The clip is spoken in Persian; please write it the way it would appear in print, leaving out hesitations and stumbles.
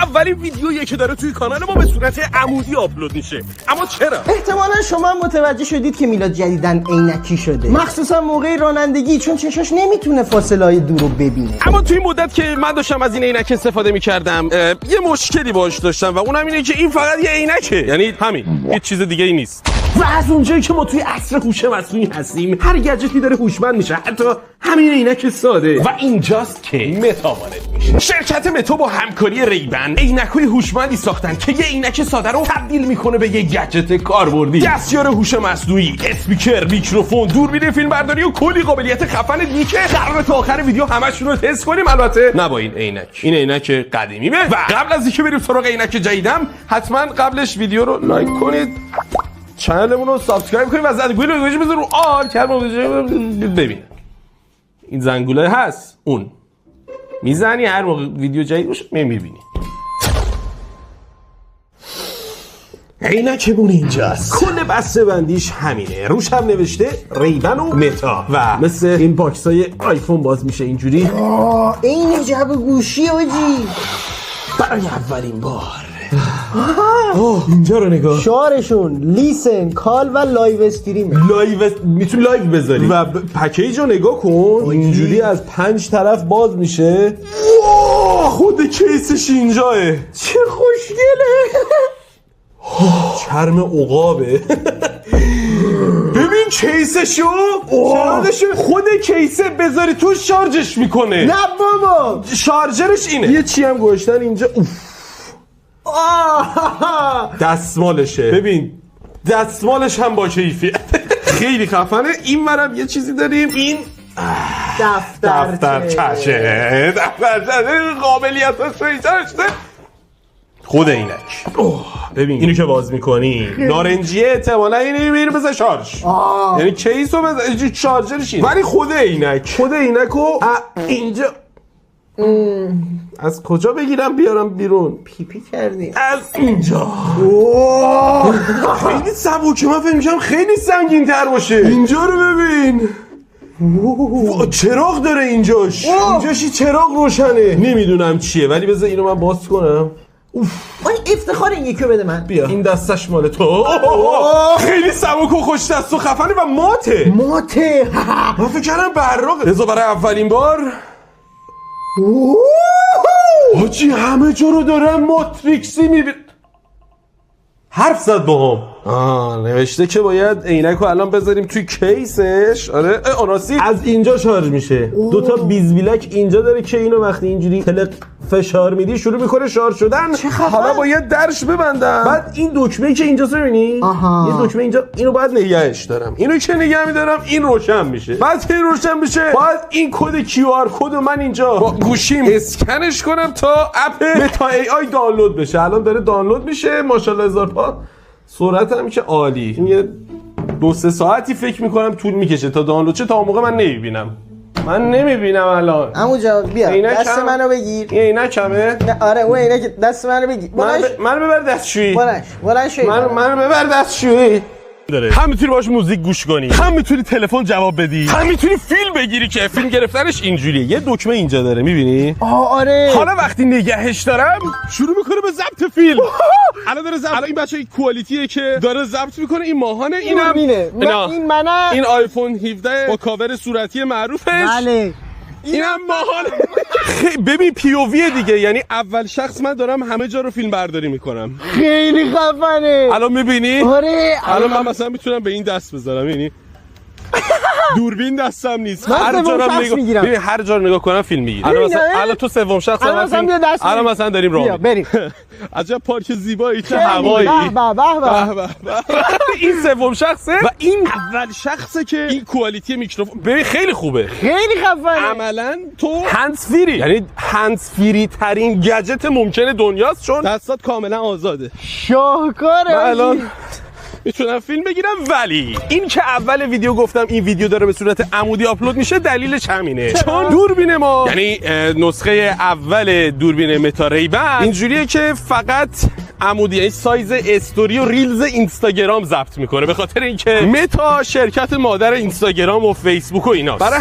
اولین ویدیویی که داره توی کانال ما به صورت عمودی آپلود میشه. اما چرا؟ احتمالاً شما متوجه شدید که میلاد جدیداً عینکی شده، مخصوصا موقع رانندگی، چون چشاش نمیتونه فاصله‌های دور رو ببینه. اما توی مدت که من داشتم از این عینک استفاده میکردم یه مشکلی باهاش داشتم و اونم اینه که این فقط یه عینکه، یعنی همین، هیچ چیز دیگه ای نیست. و از اونجایی که ما توی عصر هوش مصنوعی هستیم، هر گجتی داره هوشمند میشه، حتی همین عینک ساده. و اینجاست که متا وارد میشه. شرکت متا با همکاری ریبن عینک‌های هوشمندی ساختن که یه عینک ساده رو تبدیل میکنه به یه گجت کاربردی. دستیار هوش مصنوعی، اسپیکر، میکروفون، دوربین فیلمبرداری و کلی قابلیت خفن دیگه که قراره تا آخر ویدیو همشون رو تست کنیم. البته نه با این عینک، این عینک قدیمیه. و قبل از اینکه بریم سراغ عینک جدیدم، حتما قبلش ویدیو رو لایک کنید، چنلمون رو سابسکرایب کنید و زنگوله رو بزنید رو آل که ببین این زنگوله هست، اون میزنی هر موقع ویدیو جدید باشه میبینی. عینکمون اینجاست. کل بسته بندیش همینه، روش هم نوشته ریبن و متا و مثل این باکسای آیفون باز میشه اینجوری. این جعبه گوشی آجی برای اولین بار. اینجا رو نگاه، شعارشون لیسن، کال و لایو استریم. میتونی لایو بذاری و پکیج رو نگاه کن، اینجوری از 5 طرف باز میشه. خود کیسش اینجاه، چه خوشگله. چرم عقابه. ببین کیسشو، خود کیسه بذاری تو شارژش میکنه. نه بابا، شارژرش اینه. یه چی هم گوشتن اینجا. دستمالشه، ببین دستمالش هم با کیفیت. خیلی خفنه. این ورم یه چیزی داریم، این دفترچه قابلیتاش رو اینجا داشته. خود عینک. ببین اینو که باز میکنی نارنجیه، احتمالاً اینو میره بزن شارژ، یعنی کیس رو بزن شارژرش اینه. ولی خود عینکو اینجا از کجا بگیرم بیارم بیرون؟ پیپی کردی از اینجا. خیلی سبکه، من فکر می‌کردم خیلی سنگین تر باشه. اینجا رو ببین، چراغ داره اینجاش. اینجاشی چراغ روشنه، نمیدونم چیه ولی بذار اینو من باز کنم. افتخار این یکی بده من. بیا این دستش مال تو. خیلی سبک و خوش دست و خفنه و ماته. من فکر کردم براقه. بذار برای اولین بار. آجی همه جا رو دارم ماتریکسی میبین. حرف زد با هم. نوشته که باید عینک رو الان بذاریم توی کیسش. آره آناسی از اینجا شارژ میشه. دوتا بیزبیلک اینجا داره که اینو وقتی اینجوری تلق فشار میدی شروع میکنه شارژ شدن. حالا باید درش ببندم. بعد این دکمه‌ای که اینجا میبینی، یه دکمه اینجا، اینو باید نگهش دارم. اینو که نگه میدارم این روشن میشه. بعد که روشن بشه باید این کد QR کد من اینجا با گوشیم اسکنش کنم تا اپ متا ای آی دانلود بشه. الان داره دانلود میشه، ماشاءالله هزار پا. سرعت هم که عالی. این یه 2-3 ساعتی فکر میکنم طول میکشه تا دانلود شه. تا اون موقع من نمیبینم الان. عمو جواد بیا دست منو بگیر. این عینکمه؟ نه آره اون عینک دست منو بگیر. منو ببر دستشویی. منو ببر دستشویی. هم میتونی باش موزیک گوش کنی، هم میتونی تلفن جواب بدی، هم میتونی فیلم بگیری که فیلم گرفتنش اینجوریه. یه دکمه اینجا داره میبینی؟ آره. حالا وقتی نگهش دارم شروع میکنه به ضبط فیلم. الان داره ضبط. این بچه کوالیتیه که داره ضبط میکنه. این ماهانه، اینم این آیفون 17 با کاور صورتی معروفش. بله. اینم ماهانه. ببین پی او وی دیگه، یعنی اول شخص من دارم همه جا رو فیلم برداری میکنم. خیلی خفنه. الان میبینی؟ آره. الان من مثلا میتونم به این دست بذارم، یعنی دوربین دستم نیست. هر جا رو میگیرم. ببین هر جا رو نگاه کنم فیلم میگیری. الان تو سوم شخص الان مثلا داریم راه بریم. عجب پارک زیبایی، چه هوایی. این سوم شخصه و این اول شخصه که این کوالیتی میکروفون ببین خیلی خوبه، خیلی خفنه. عملاً تو هندز فری، یعنی هندز فری ترین گجت ممکنه دنیاست، چون دستات کاملا آزاده. شاهکاره. الان میتونم فیلم بگیرم. ولی این که اول ویدیو گفتم این ویدیو داره به صورت عمودی آپلود میشه، دلیلش همینه. چون دوربین ما، یعنی نسخه اول دوربین متا ریبن اینجوریه که فقط عمودی، یعنی سایز استوری و ریلز اینستاگرام ضبط میکنه، به خاطر اینکه متا شرکت مادر اینستاگرام و فیسبوک و اینا. برای